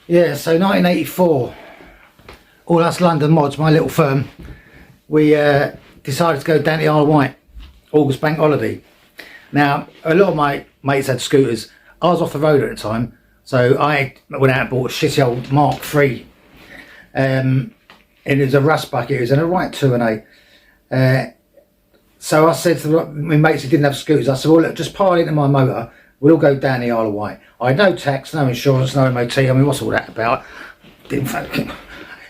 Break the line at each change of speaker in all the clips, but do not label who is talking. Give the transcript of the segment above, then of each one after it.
Yeah, so 1984, all us London mods, my little firm, we decided to go down to the Isle of Wight, August bank holiday. Now, a lot of my mates had scooters. I was off the road at the time, so I went out and bought a shitty old Mark III. And it was a rust bucket, it was in a right 2.8. So I said to my mates who didn't have scooters, I said, well, look, just pile into my motor, we'll all go down the Isle of Wight. I had no tax, no insurance, no MOT. I mean, what's all that about? Didn't fucking...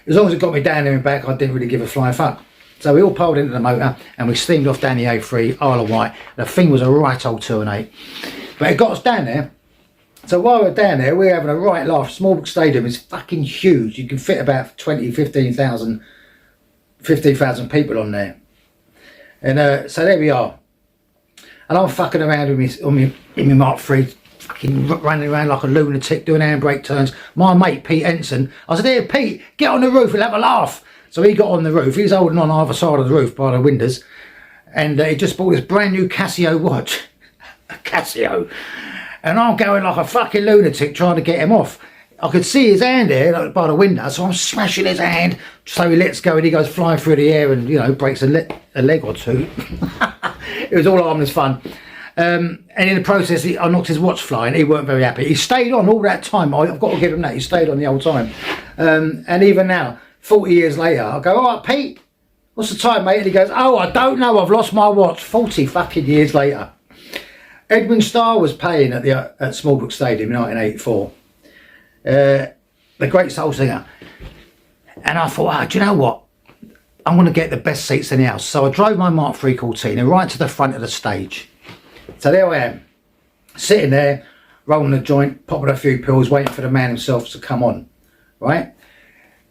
As long as it got me down there and back, I didn't really give a flying fuck. So we all piled into the motor and we steamed off down the A3, Isle of Wight. The thing was a right old 2.8. But it got us down there. So while we were down there, we were having a right laugh. Smallbrook Stadium is fucking huge. You can fit about 15,000 people on there. And so there we are. And I'm fucking around with in my Mark III, fucking running around like a lunatic, doing handbrake turns. My mate, Pete Ensign, I said, here, Pete, get on the roof, we'll have a laugh. So he got on the roof. He was holding on either side of the roof by the windows. And he just bought this brand new Casio watch. A Casio. And I'm going like a fucking lunatic trying to get him off. I could see his hand there like, by the window, so I'm smashing his hand. So he lets go and he goes flying through the air and, you know, breaks a leg or two. It was all harmless fun. And in the process, I knocked his watch flying. He weren't very happy. He stayed on all that time. I've got to give him that. He stayed on the whole time. And even now, 40 years later, I go, all right, Pete, what's the time, mate? And he goes, oh, I don't know. I've lost my watch. 40 fucking years later. Edwin Starr was playing at Smallbrook Stadium in 1984. The great soul singer. And I thought, do you know what? I'm going to get the best seats in the house. So I drove my Mark III Cortina right to the front of the stage. So there I am, sitting there, rolling a joint, popping a few pills, waiting for the man himself to come on, right?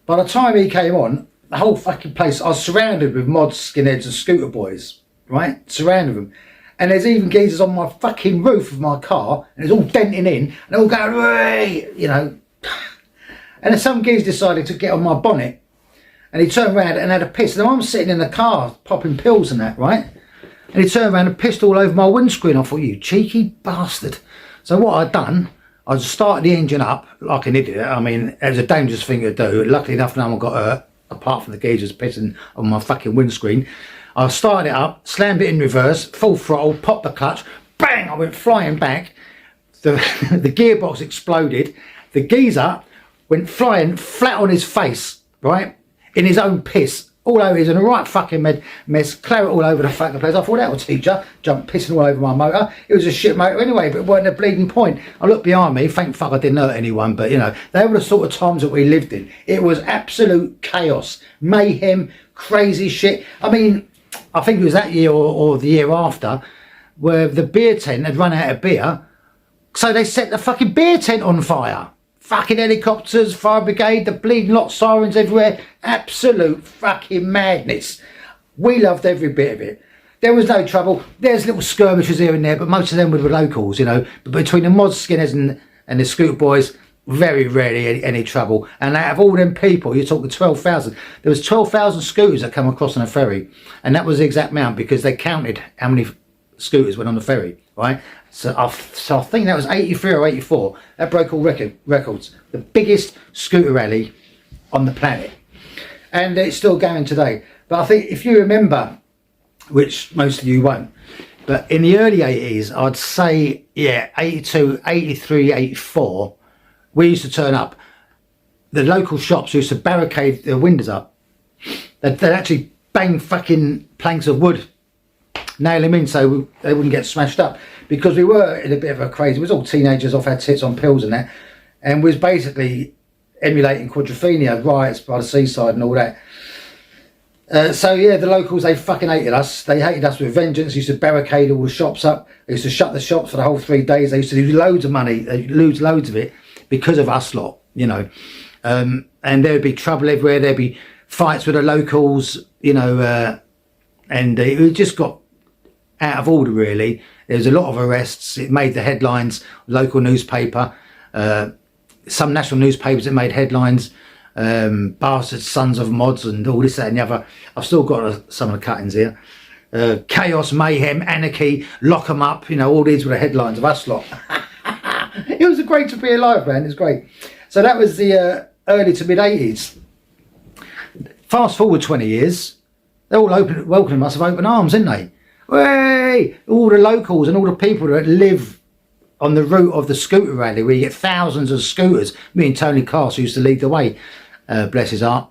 By the time he came on, the whole fucking place, I was surrounded with mods, skinheads and scooter boys, right? Surrounded them. And there's even geezers on my fucking roof of my car, and it's all denting in, and they're all going, hey, you know. And then some geezer decided to get on my bonnet, and he turned around and had a piss. Now I'm sitting in the car, popping pills and that, right? And he turned around and pissed all over my windscreen. I thought, you cheeky bastard. So what I'd done, I just started the engine up like an idiot. I mean, it was a dangerous thing to do. Luckily enough, no one got hurt, apart from the geezers pissing on my fucking windscreen. I started it up, slammed it in reverse, full throttle, popped the clutch, bang, I went flying back. The gearbox exploded. The geezer went flying flat on his face, right, in his own piss. All over, he's in a right fucking mess, claret all over the fucking place. I thought, that would teach her. Jumped pissing all over my motor. It was a shit motor anyway, but it wasn't a bleeding point. I looked behind me, thank fuck I didn't hurt anyone, but you know, they were the sort of times that we lived in. It was absolute chaos, mayhem, crazy shit. I mean, I think it was that year or the year after, where the beer tent had run out of beer, so they set the fucking beer tent on fire. Fucking helicopters, fire brigade, the bleeding lot, sirens everywhere. Absolute fucking madness. We loved every bit of it. There was no trouble. There's little skirmishes here and there, but most of them were the locals, you know. But between the mods, skinheads and the scooter boys, very rarely any trouble. And out of all them people, you're talking 12,000. There was 12,000 scooters that come across on a ferry. And that was the exact amount because they counted how many scooters went on the ferry, right? So I think that was 83 or 84. That broke all records. The biggest scooter rally on the planet. And it's still going today. But I think if you remember, which most of you won't, but in the early 80s, I'd say, yeah, 82, 83, 84, we used to turn up. The local shops used to barricade their windows up. They'd actually bang fucking planks of wood, nail them in so they wouldn't get smashed up, because we were in a bit of a crazy, it was all teenagers off our tits on pills and that, and was basically emulating quadrophenia, riots by the seaside and all that. So yeah, the locals, they fucking hated us. They hated us with vengeance. They used to barricade all the shops up. They used to shut the shops for the whole 3 days. They used to lose loads of money. They lose loads of it because of us lot, you know. And there'd be trouble everywhere. There'd be fights with the locals, you know, and it just got out of order, really. There was a lot of arrests. It made the headlines, local newspaper, some national newspapers that made headlines, bastards, sons of mods and all this, that and the other. I've still got some of the cuttings here. Chaos, mayhem, anarchy, lock 'em up, you know, all these were the headlines of us lot. It was great to be alive, man. It's great. So that was the early to mid 80s. Fast forward 20 years, they're all welcoming us with open arms, isn't they? Hey! All the locals and all the people that live on the route of the scooter rally, where you get thousands of scooters. Me and Tony Castle used to lead the way, bless his heart.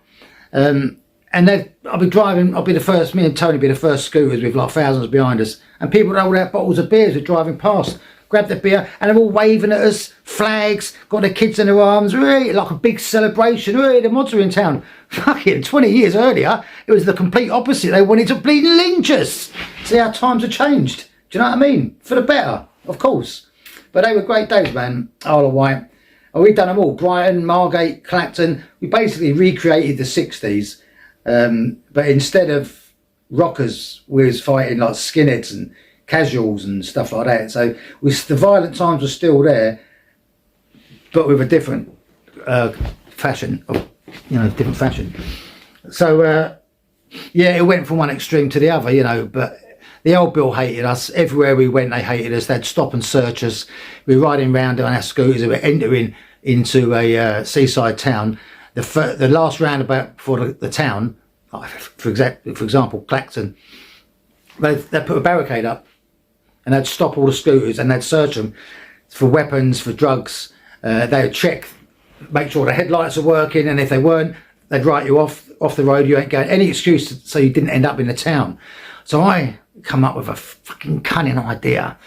And then I'll be the first, me and Tony be the first scooters with like thousands behind us. And people that hold out bottles of beers are driving past, grab the beer, and they're all waving at us, flags, got their kids in their arms, hey, like a big celebration. Hey, the mods are in town. Fucking 20 years earlier, it was the complete opposite. They wanted to bleeding lynch us. See how times have changed. Do you know what I mean? For the better, of course. But they were great days, man. Isle of Wight. And we've done them all. Brighton, Margate, Clacton. We basically recreated the 60s. But instead of rockers, we was fighting like skinheads and casuals and stuff like that. So the violent times were still there, but with a different fashion. Different fashion. So, yeah, it went from one extreme to the other, but the old Bill hated us. Everywhere we went, they hated us. They'd stop and search us. We were riding round on our scooters. We were entering into a seaside town. The last roundabout before the town, for example, Clacton, they'd put a barricade up and they'd stop all the scooters and they'd search them for weapons, for drugs. They'd check, make sure the headlights are working, and if they weren't, they'd write you off the road. You ain't going any excuse so you didn't end up in the town. So I come up with a fucking cunning idea.